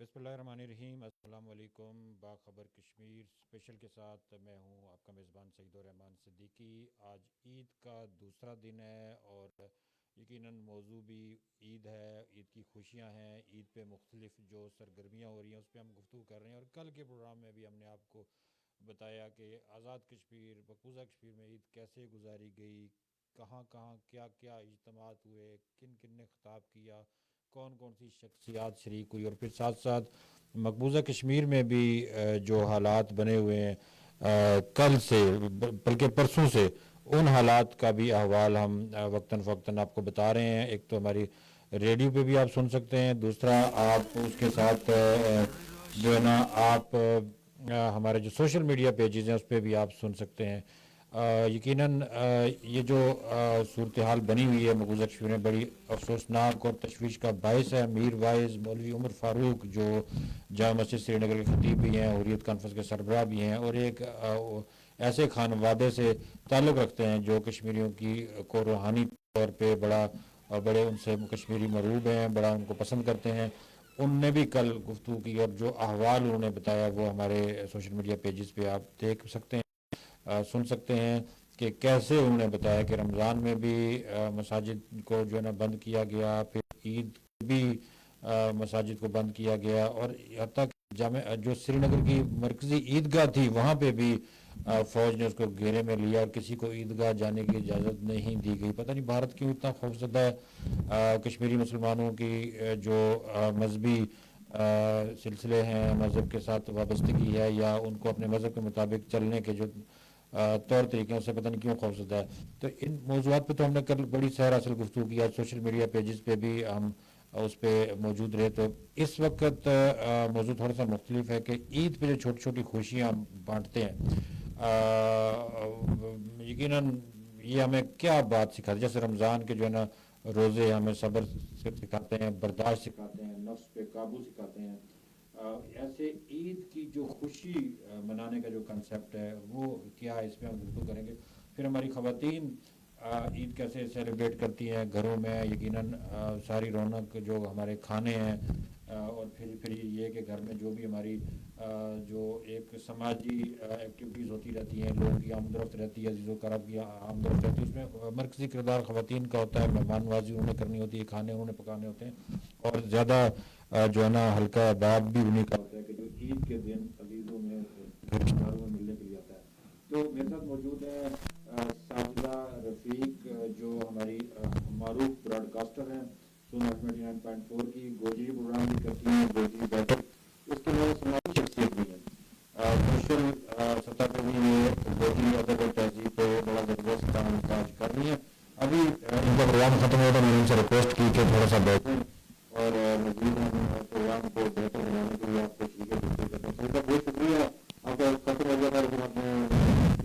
بسم اللہ الرحمن الرحیم، السلام علیکم۔ باخبر کشمیر اسپیشل کے ساتھ میں ہوں آپ کا میزبان سعید الرحمان صدیقی۔ آج عید کا دوسرا دن ہے اور یقیناً موضوع بھی عید ہے، عید کی خوشیاں ہیں، عید پہ مختلف جو سرگرمیاں ہو رہی ہیں اس پہ ہم گفتگو کر رہے ہیں۔ اور کل کے پروگرام میں بھی ہم نے آپ کو بتایا کہ آزاد کشمیر، مقبوضہ کشمیر میں عید کیسے گزاری گئی، کہاں کہاں کیا کیا اجتماعات ہوئے، کن کن نے خطاب کیا، کون کون سی شخصیات شریک ہوئی، اور پھر ساتھ ساتھ مقبوضہ کشمیر میں بھی جو حالات بنے ہوئے ہیں کل سے بلکہ پرسوں سے، ان حالات کا بھی احوال ہم وقتاً فوقتاً آپ کو بتا رہے ہیں۔ ایک تو ہماری ریڈیو پہ بھی آپ سن سکتے ہیں، دوسرا آپ اس کے ساتھ جو ہے نا آپ ہمارے جو سوشل میڈیا پیجز ہیں اس پہ بھی آپ سن سکتے ہیں۔ یقیناً یہ جو صورتحال بنی ہوئی ہے مقبوضہ کشمیر میں بڑی افسوسناک اور تشویش کا باعث ہے۔ میر وائز مولوی عمر فاروق جو جامع مسجد سری نگر کے خطیب بھی ہیں، حریت کانفرنس کے سربراہ بھی ہیں، اور ایک ایسے خانوادے سے تعلق رکھتے ہیں جو کشمیریوں کی کو روحانی طور پہ بڑے ان سے کشمیری مرغوب ہیں، بڑا ان کو پسند کرتے ہیں، ان نے بھی کل گفتگو کی اور جو احوال انہوں نے بتایا وہ ہمارے سوشل میڈیا پیجز پہ آپ دیکھ سکتے ہیں، سن سکتے ہیں کہ کیسے انہوں نے بتایا کہ رمضان میں بھی مساجد کو جو ہے نا بند کیا گیا، پھر عید بھی مساجد کو بند کیا گیا، اور حتیٰ کہ جو سری نگر کی مرکزی عیدگاہ تھی وہاں پہ بھی فوج نے اس کو گھیرے میں لیا اور کسی کو عیدگاہ جانے کی اجازت نہیں دی گئی۔ پتہ نہیں بھارت کیوں اتنا خوفزدہ ہے کشمیری مسلمانوں کی جو مذہبی سلسلے ہیں، مذہب کے ساتھ وابستگی ہے، یا ان کو اپنے مذہب کے مطابق چلنے کے جو طور طریقے سے پتہ نہیں کیوں خوفزدہ ہے۔ تو ان موضوعات پہ تو ہم نے کل بڑی سیر حاصل گفتگو کی، آج سوشل میڈیا پیجز پہ بھی ہم اس پہ موجود رہے۔ تو اس وقت موضوع تھوڑا سا مختلف ہے کہ عید پہ جو چھوٹی چھوٹی خوشیاں بانٹتے ہیں، یقیناً یہ ہمیں کیا بات سکھاتے ہیں۔ جیسے رمضان کے جو ہے نا روزے ہمیں صبر سکھاتے ہیں، برداشت سکھاتے ہیں، نفس پہ قابو سکھاتے ہیں، ایسے عید کی جو خوشی منانے کا جو کنسیپٹ ہے وہ کیا ہے، اس پہ ہم گفتگو کریں گے۔ پھر ہماری خواتین عید کیسے سیلیبریٹ کرتی ہیں گھروں میں، یقیناً ساری رونق جو ہمارے کھانے ہیں، اور پھر یہ کہ گھر میں جو بھی ہماری جو ایک سماجی ایکٹیویٹیز ہوتی رہتی ہیں، لوگوں کی آمد و رفت رہتی ہے، عزیز و کرب کی آمد و رفت رہتی ہے، اس میں مرکزی کردار خواتین کا ہوتا ہے۔ مہمان نوازی انہوں نے کرنی ہوتی ہے، کھانے انہوں نے پکانے ہوتے ہیں، اور زیادہ جو ہے نا ہلکا باب بھی انہیں کا ہوتا ہے کہ جو عید کے دن عزیزوں میں رشتہ داروں میں ملنے کے لیے آتا ہے۔ تو میرے ساتھ موجود ہیں ساجدہ رفیق جو ہماری معروف براڈ کاسٹر ہیں، سونا 99.4 کی، گوجری پروگرام بھی کرتی ہیں، گوجری بیٹھک، اس کے علاوہ سماجی شخصیت بھی ہیں، سوشل سطح پہ بھی یہ گوجری ادب اور تہذیب پہ بڑا زبردست کام کاج کر رہی ہیں۔ ابھی ان کا پروگرام ختم ہوا تو میں نے ان سے ریکویسٹ کی کہ تھوڑا سا بیٹھیں اور مزید ہم پروگرام کو بہتر بنانے کے لیے آپ کو ٹھیک ہے گفتگو کرتے ہیں۔ سر بہت شکریہ آپ کا ختم ہو گیا تھا لیکن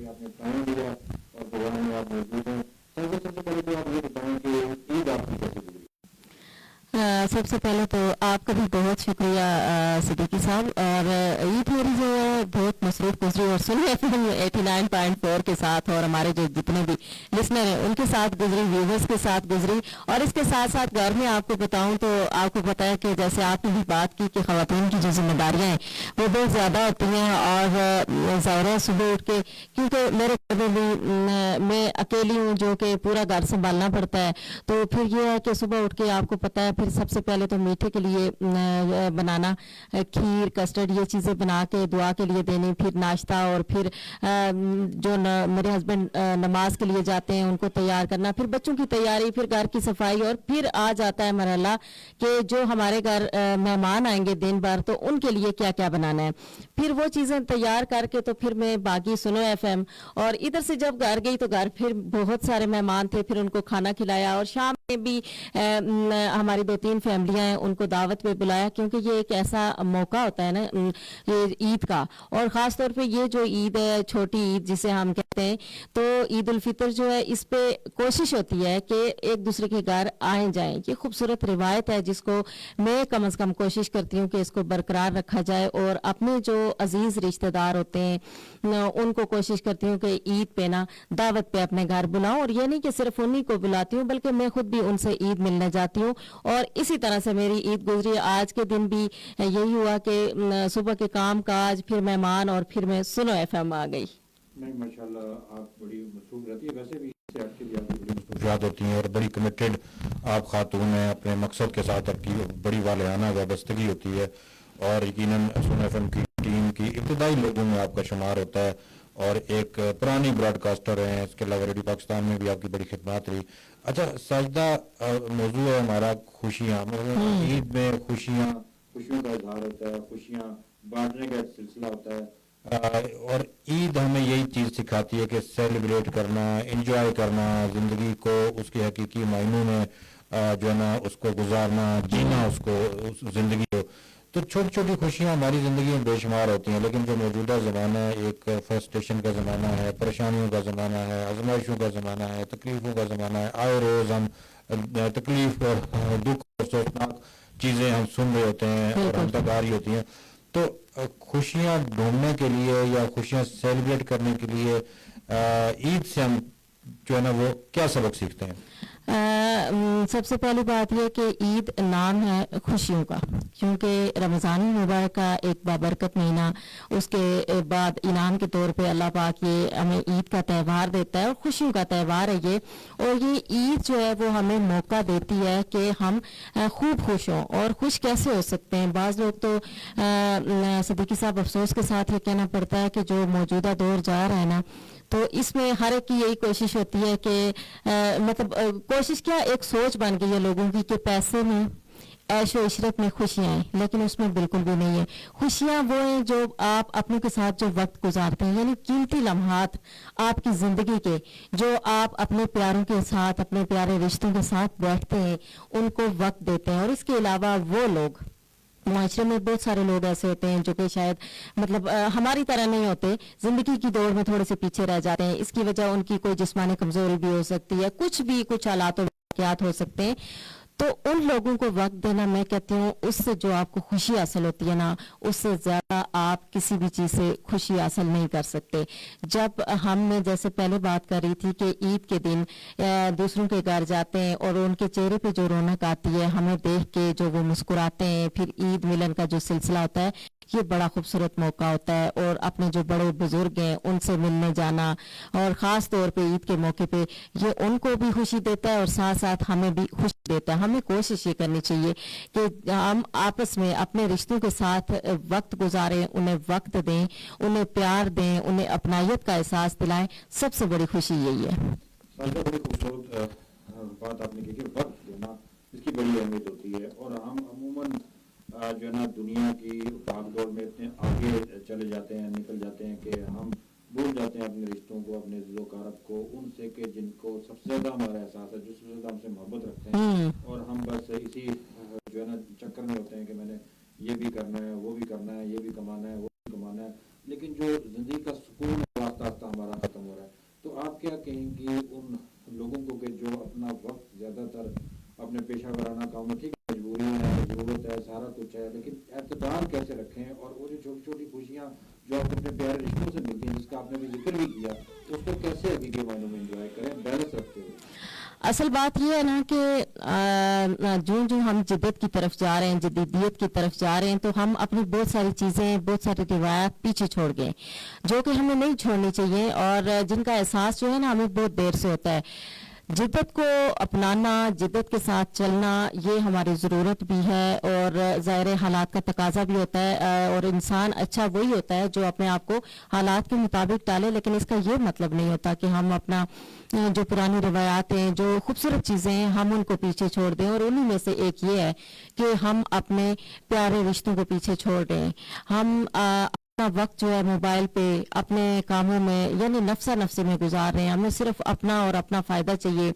آپ نے ٹائم دیا اور پروگرام میں آپ موجود ہیں۔ سب سے پہلے تو آپ یہ بتائیں کہ عید آپ کی کیسے گزری؟ سب سے پہلے تو آپ کا بھی بہت شکریہ صدیقی صاحب، اور عید میری جو ہے بہت مصروف گزری، اور سنیے FM 89.4 کے ساتھ اور ہمارے جو جتنے بھی لسنر ہیں ان کے ساتھ گزری، ویورز کے ساتھ گزری، اور اس کے ساتھ ساتھ گھر میں آپ کو بتاؤں تو آپ کو پتا ہے کہ جیسے آپ نے بھی بات کی کہ خواتین کی جو ذمہ داریاں ہیں وہ بہت زیادہ ہوتی ہیں، اور ظاہر ہے صبح اٹھ کے، کیونکہ میرے گھر میں بھی میں اکیلی ہوں جو کہ پورا گھر سنبھالنا پڑتا ہے، تو پھر یہ ہے کہ صبح اٹھ کے آپ کو پتا ہے پھر سب سے پہلے تو میٹھے کے لیے بنانا، کھیر، کسٹرڈ، یہ چیزیں بنا کے دعا کے لیے دینی، پھر ناشتہ، اور پھر جو میرے ہسبینڈ نماز کے لیے جاتے ہیں ان کو تیار کرنا، پھر بچوں کی تیاری، پھر گھر کی صفائی، اور پھر آ جاتا ہے مرحلہ کہ جو ہمارے گھر مہمان آئیں گے دن بھر تو ان کے لیے کیا کیا بنانا ہے، پھر وہ چیزیں تیار کر کے تو پھر میں باقی سنو FM، اور ادھر سے جب گھر گئی تو گھر پھر بہت سارے مہمان تھے، پھر ان کو کھانا کھلایا، اور شام میں بھی ہماری 2-3 فیملیاں ہیں ان کو دعوت پہ بلایا، کیونکہ یہ ایک ایسا موقع ہوتا ہے نا یہ عید کا، اور خاص खास तौर पे ये जो ईद है, छोटी ईद जिसे हम कहते हैं, तो ईद उल फितर जो है, इस पे कोशिश होती है कि एक दूसरे के घर आए जाएं। ये खूबसूरत रिवायत है जिसको मैं कम से कम कोशिश करती हूँ कि इसको बरकरार रखा जाए, और अपने जो अजीज रिश्तेदार होते हैं उनको कोशिश करती हूँ कि ईद पे ना दावत पे अपने घर बुलाऊं, और ये नहीं कि सिर्फ उन्हीं को बुलाती हूँ बल्कि मैं खुद भी उनसे ईद मिलने जाती हूँ। और इसी तरह से मेरी ईद गुजरी। आज के दिन भी यही हुआ कि सुबह के काम काज, फिर मेहमान, और फिर मैं सुनो एफएम आ गई। नहीं, माशाल्लाह आप बड़ी मसरूफ रहती है, वैसे भी इससे हट के भी आपकी बड़ी मसरूफियात होती हैं और बड़ी कमिटेड आप खातून हैं अपने मकसद के साथ, आपकी बड़ी वालियाना वाबस्तगी होती है, और यकीनन सुन एफएम की टीम की इब्तदाई लोगों में आपका शुमार होता है, और एक पुरानी ब्रॉडकास्टर हैं। इसके अलावा रेडियो पाकिस्तान में भी आपकी बड़ी खिदमत रही। अच्छा साजिदा, मौजू है हमारा खुशियाँ। ईद में खुशियों का इजहार होता है, खुशियाँ बांटने का एक सिलसिला होता है, और ईद हमें यही चीज़ सिखाती है कि सेलिब्रेट करना, इंजॉय करना, ज़िंदगी को उसके हकीकी मायनों में जो है ना उसको गुजारना, जीना उसको, उस ज़िंदगी को। तो छोटी छोटी खुशियाँ हमारी ज़िंदगी में बेशुमार होती हैं, लेकिन जो मौजूदा ज़माना है, एक फ्रस्ट्रेशन का ज़माना है, परेशानियों का ज़माना है, आजमाइशों का ज़माना है, तकलीफ़ों का ज़माना है। आए रोज़ हम तकलीफ़ और दुख और सोचनाक चीज़ें हम सुन रहे होते हैं और हम तक आ रही होती हैं। तो खुशियाँ ढूंढने के लिए या खुशियाँ सेलिब्रेट करने के लिए ईद से हम जो है ना वो क्या सबक सीखते हैं? सबसे पहली बात यह कि ईद नाम है खुशियों का, क्योंकि रमज़ान मुबारक का एक बाबरकत महीना, उसके बाद इनाम के तौर पे अल्लाह पाक ये हमें ईद का त्यौहार देता है, और खुशियों का त्यौहार है ये। और ये ईद जो है वो हमें मौका देती है कि हम खूब खुश हों। और खुश कैसे हो सकते हैं? बाज़ लोग तो सिद्दीकी साहब अफसोस के साथ ये कहना पड़ता है कि जो मौजूदा दौर जा रहा है ना, तो इसमें हर एक की यही कोशिश होती है कि कोशिश क्या, एक सोच बन गई है लोगों की कि पैसे में, ऐशो इशरत में खुशियां हैं, लेकिन उसमें बिल्कुल भी नहीं है। खुशियां वो हैं जो आप अपनों के साथ जो वक्त गुजारते हैं, यानी कीमती लम्हात आपकी जिंदगी के, जो आप अपने प्यारों के साथ, अपने प्यारे रिश्तों के साथ बैठते हैं, उनको वक्त देते हैं। और इसके अलावा वो लोग, मुआशरे में बहुत सारे लोग ऐसे होते हैं जो कि शायद हमारी तरह नहीं होते, जिंदगी की दौड़ में थोड़े से पीछे रह जाते हैं। इसकी वजह उनकी कोई जिस्मानी कमजोरी भी हो सकती है, कुछ हालात और वाक़यात हो सकते हैं। तो उन लोगों को वक्त देना, मैं कहती हूँ, उससे जो आपको खुशी हासिल होती है ना, उससे ज़्यादा आप किसी भी चीज़ से खुशी हासिल नहीं कर सकते। जब हमने जैसे पहले बात कर रही थी कि ईद के दिन दूसरों के घर जाते हैं और उनके चेहरे पे जो रौनक आती है, हमें देख के जो वो मुस्कुराते हैं, फिर ईद मिलन का जो सिलसिला होता है, ये बड़ा खूबसूरत मौका होता है। और अपने जो बड़े बुजुर्ग हैं उनसे मिलने जाना, और ख़ास तौर पे ईद के मौके पे, ये उनको भी खुशी देता है और साथ साथ हमें भी खुशी देता है। हमें कोशिश ये करनी चाहिए कि हम आपस में अपने रिश्तों के साथ वक्त गुजारें, उन्हें वक्त दें, उन्हें प्यार दें, उन्हें अपनायत का एहसास दिलाएं। सबसे बड़ी खुशी यही है। बड़ी खूबसूरत बात आपने की कि वक्त देना इसकी बड़ी अहमियत होती है, और हम अमूमन जो है ना दुनिया की भागदौड़ में इतने आगे चले जाते हैं, निकल जाते हैं कि हम भूल जाते हैं अपने रिश्तों को, अपने ज़िलो-कारब को, उनसे कि जिनको सबसे ज़्यादा हमारा एहसास है, जो सबसे ज़्यादा हमसे मोहब्बत रखते हैं, और हम बस इसी जो है ना चक्कर में होते हैं कि मैंने ये भी करना है, वो भी करना है, ये भी कमाना है, वो भी कमाना है, लेकिन जो ज़िंदगी का सुकून है आस्ता आस्ता हमारा ख़त्म हो रहा है। तो आप क्या कहेंगी उन लोगों को कि जो अपना वक्त ज़्यादातर अपने पेशा वराना काम में, ठीक मजबूरी है, ज़रूरत है, सारा कुछ है, लेकिन एतदाल कैसे रखें, और वो जो छोटी छोटी खुशियाँ जो आपको अपने प्यारे रिश्तों से मिलती हैं, जिसका आपने भी जिक्र भी किया, उसको कैसे हकीकी मायनों में एंजॉय करें, बैलेंस रखते हुए? असल बात यह है ना कि जो हम जिद्दत की तरफ जा रहे हैं, जदीदियत की तरफ जा रहे हैं, तो हम अपनी बहुत सारी चीज़ें, बहुत सारी रिवायत पीछे छोड़ गए, जो कि हमें नहीं छोड़नी चाहिए, और जिनका एहसास जो है ना हमें बहुत देर से होता है। जिद्दत को अपनाना, जिद्दत के साथ चलना, ये हमारी ज़रूरत भी है, और ज़ाहिर हालात का तकाजा भी होता है। और इंसान अच्छा वही होता है जो अपने आप को हालात के मुताबिक डाले, लेकिन इसका ये मतलब नहीं होता कि हम अपना जो पुरानी रवायात हैं, जो खूबसूरत चीज़ें हैं, हम उनको पीछे छोड़ दें। और उन्हीं में से एक ये है कि हम अपने प्यारे रिश्तों को पीछे छोड़ दें। हम अपना वक्त जो है मोबाइल पे अपने कामों में यानी नफसा नफसी में गुजार रहे हैं। हमें सिर्फ अपना और अपना फ़ायदा चाहिए,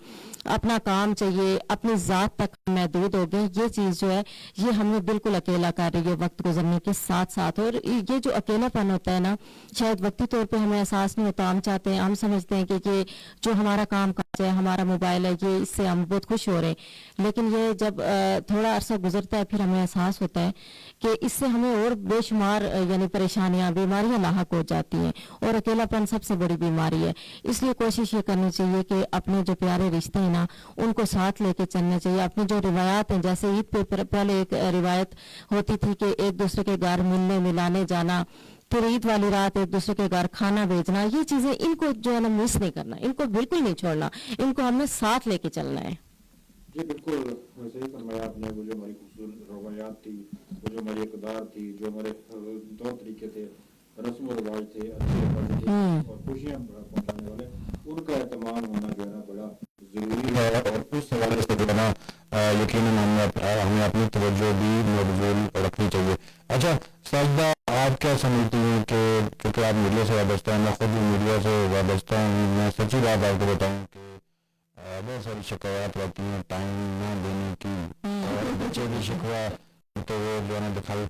अपना काम चाहिए, अपनी ज़ात तक महदूद हो गए। ये चीज़ जो है ये हमें बिल्कुल अकेला कर रही है वक्त गुजरने के साथ साथ। और ये जो अकेलापन होता है ना, शायद वक्ती तौर पे हमें एहसास नहीं होता। हम चाहते हैं, हम समझते हैं कि ये जो हमारा काम काज है, हमारा मोबाइल है, ये इससे हम बहुत खुश हो रहे हैं। लेकिन ये जब थोड़ा अरसा गुजरता है फिर हमें एहसास होता है कि इससे हमें और बेशुमार यानी परेशानियां, बीमारियां लाहक हो जाती हैं। और अकेलापन सबसे बड़ी बीमारी है। इसलिए कोशिश ये करनी चाहिए कि अपने जो प्यारे रिश्ते हैं ना, उनको साथ लेके चलना चाहिए। अपनी जो रिवायात हैं, जैसे ईद पे पहले एक रिवायत होती थी कि एक दूसरे के घर मिलने मिलाने जाना, फिर ईद वाली रात एक दूसरे के घर खाना भेजना, ये चीजें इनको जो है ना मिस नहीं करना, इनको बिल्कुल नहीं छोड़ना, इनको हमने साथ लेके चलना है। जी बिल्कुल सही फरमाया आपने। वो जो हमारी खूबसूरत रवायात थी, वो जो हमारी इक़दार थी, जो हमारे तौर तरीके थे, रस्म व रिवाज थे, अच्छे रवाज थे और खुशियाँ पहुँचाने वाले, उनका एहतमाम होना जो है ना बड़ा ज़रूरी है। और उस हवाले से जो है ना यकीनन हमें अपनी तवज्जो भी मबज़ूल रखनी चाहिए। अच्छा साजिदा, आप क्या समझती हैं कि क्योंकि आप मीडिया से वाबस्ता हैं, मैं खुद भी मीडिया से वाबस्ता हूँ, मैं सच्ची बात आपको बताऊँ कि बहुत सारी शिकायत रहती हैं टाइम ना देने की, और बच्चे भी शिकवा तो वो जो है ना दिखाई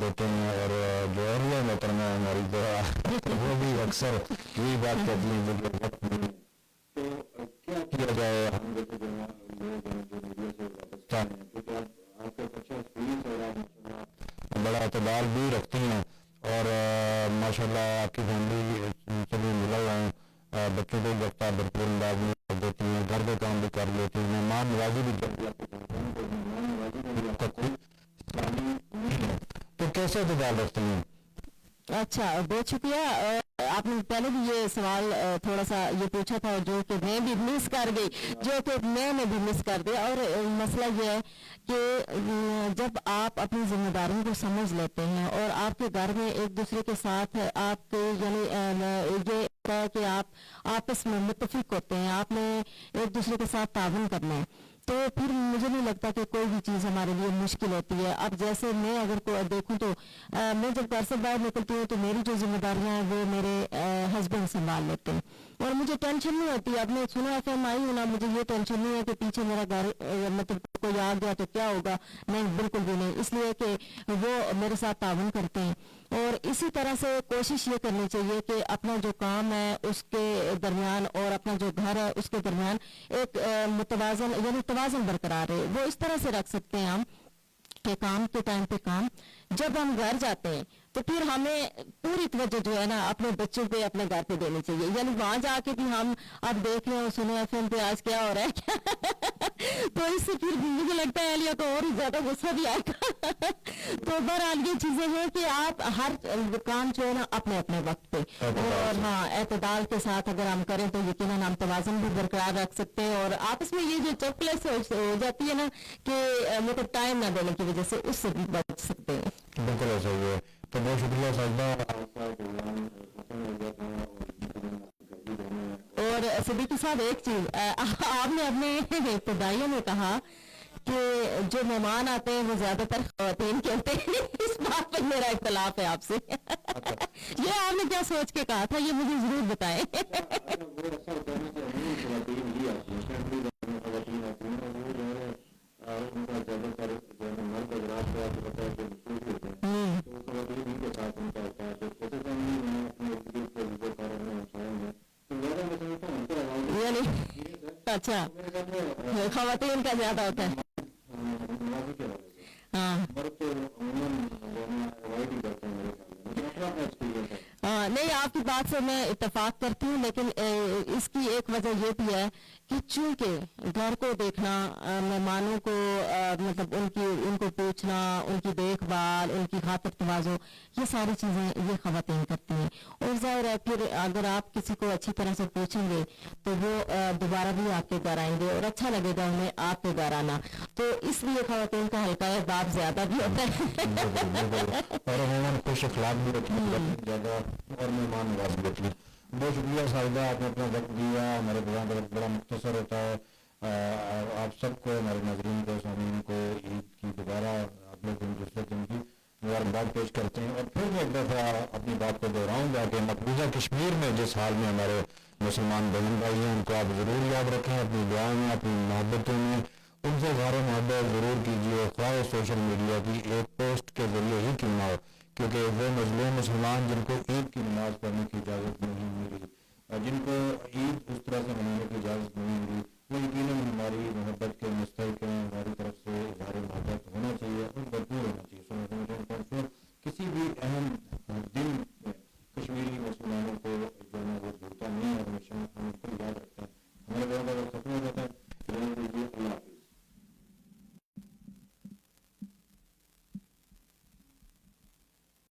देते हैं। और जो एरिया मोहतरमा हमारी वो भी अक्सर यही बात कहती हैं मुझे वक्त नहीं है। तो क्या किया जाए हम जैसे जो लोग हैं जो मीडिया से वाबस्ता हैं, क्योंकि आपका अच्छा एक्सपीरियंस है, आप माशाल्लाह बड़ा एतबार भी रखती हैं और माशाल्लाह आपकी फैमिली से भी मिला हुआ हूँ, बच्चों को वक्त भरपूर अंदाज में कर देती हैं, घर के काम भी कर लेती हैं, मेहमान नवाजी भी करती हैं, मेहमान नवाजी में भी आपका कोई कमी नहीं है, तो कैसे एतबार रखती हैं? अच्छा, बहुत शुक्रिया। आपने पहले भी ये सवाल थोड़ा सा ये पूछा था जो कि मैं भी मिस कर गई, जो कि मैंने भी मिस कर दिया। और मसला ये है कि जब आप अपनी जिम्मेदारियों को समझ लेते हैं और आपके घर में एक दूसरे के साथ आपके यानी ये है कि आप आपस में मुत्तफिक होते हैं, आपने एक दूसरे के साथ ताउन करना है, तो फिर मुझे नहीं लगता कि कोई भी चीज़ हमारे लिए मुश्किल होती है। अब जैसे मैं अगर को देखूं तो मैं जब घर से बाहर निकलती हूँ तो मेरी जो जिम्मेदारियां हैं वो मेरे हस्बैंड संभाल लेते हैं और मुझे टेंशन नहीं होती। अब मैं सुना FM आई हूँ ना, मुझे ये टेंशन नहीं है कि पीछे मेरा घर मतलब कोई आ गया तो क्या होगा, नहीं बिल्कुल भी नहीं, इसलिए कि वो मेरे साथ ताउन करते हैं। और इसी तरह से कोशिश ये करनी चाहिए कि अपना जो काम है उसके दरमियान और अपना जो घर है उसके दरमियान एक मुतवाजन यानी तवाजन बरकरार रहे। वो इस तरह से रख सकते हैं हम कि काम के टाइम पे काम, जब हम घर जाते हैं तो फिर हमें पूरी तवज्जो जो है ना अपने बच्चों पे अपने घर पे देनी चाहिए। यानी वहां जाके भी हम अब देख रहे हो सुने FM पे आज क्या हो रहा है तो इससे फिर मुझे लगता है एलिया को और ज्यादा गुस्सा भी आएगा तो बहरहाल ये चीजें हैं कि आप हर काम जो है ना अपने अपने वक्त पे और हाँ एतदाल के साथ अगर हम करें तो यकीनन हम तवाज़ुन भी बरकरार रख सकते हैं। और आपस में ये जो चॉकलेट हो जाती है ना कि मतलब टाइम ना देने की वजह से उससे भी बच सकते हैं। बिल्कुल ऐसा ही है। तो बहुत शुक्रिया साजिदा। और सिद्दीकी साहब एक चीज आपने अपने इब्तदाइयों में कहा कि जो मेहमान आते हैं वो ज्यादातर खवातीन के होते हैं इस बात पर मेरा इख्तलाफ है आपसे ये आपने क्या सोच के कहा था ये मुझे जरूर बताएं। अच्छा खवातीन का ज्यादा होता है। हाँ नहीं आपकी बात से मैं इत्तेफाक करती हूँ, लेकिन इसकी एक वजह ये भी है कि चूंकि घर को देखना, मेहमानों को मतलब उनको पूछना, उनकी देखभाल, उनकी खातिर तवाज़ो, ये सारी चीज़ें ये ख़वातीन करती हैं। और ज़ाहिर है फिर अगर आप किसी को अच्छी तरह से पूछेंगे तो वो दोबारा भी आपके घर आएंगे और अच्छा लगेगा उन्हें आपके घर आना। तो इसलिए ख़वातीन का हल्का है बाप ज़्यादा भी होता है और मेहमान खुश अखलाक भी होती है ज़्यादा और मेहमान नवाज भी होती है। बहुत शुक्रिया साहिदा, आपने अपना वक्त दिया। हमारे प्रोग्राम का वक्त बड़ा मुख्तसर होता है। आप सबको, हमारे नाज़रीन को, सामीन को ईद की दोबारा आप लोग दूसरे दिन की مبارکباد پیش کرتے ہیں. اور پھر میں ایک دفعہ اپنی بات کو دہراؤں گا کہ مقبوضہ کشمیر میں جس حال میں ہمارے مسلمان بہن بھائی ہیں ان کو آپ ضرور یاد رکھیں اپنی دعاؤں میں, اپنی محبتوں میں. ان سے اظہار محبت ضرور کیجیے, خواہ سوشل میڈیا کی ایک پوسٹ کے ذریعے ہی کیوں نہ ہو, کیونکہ وہ مظلوم مسلمان جن کو عید کی نماز پڑھنے کی اجازت نہیں ملی, جن کو عید اس طرح سے منانے کی اجازت نہیں ملی, وہ یقیناً ہماری محبت کے مستحق ہیں. ہماری طرف سے اظہار محبت ہونا چاہیے اور بھرپور ہونا چاہیے. کسی بھی اہم دن میں کشمیری مسلمانوں کو جو ہے وہ بھولتا نہیں ہے, ہمیشہ ہم ان کو یاد رکھتے ہیں. ہمارے بہت زیادہ ختم ہو جاتا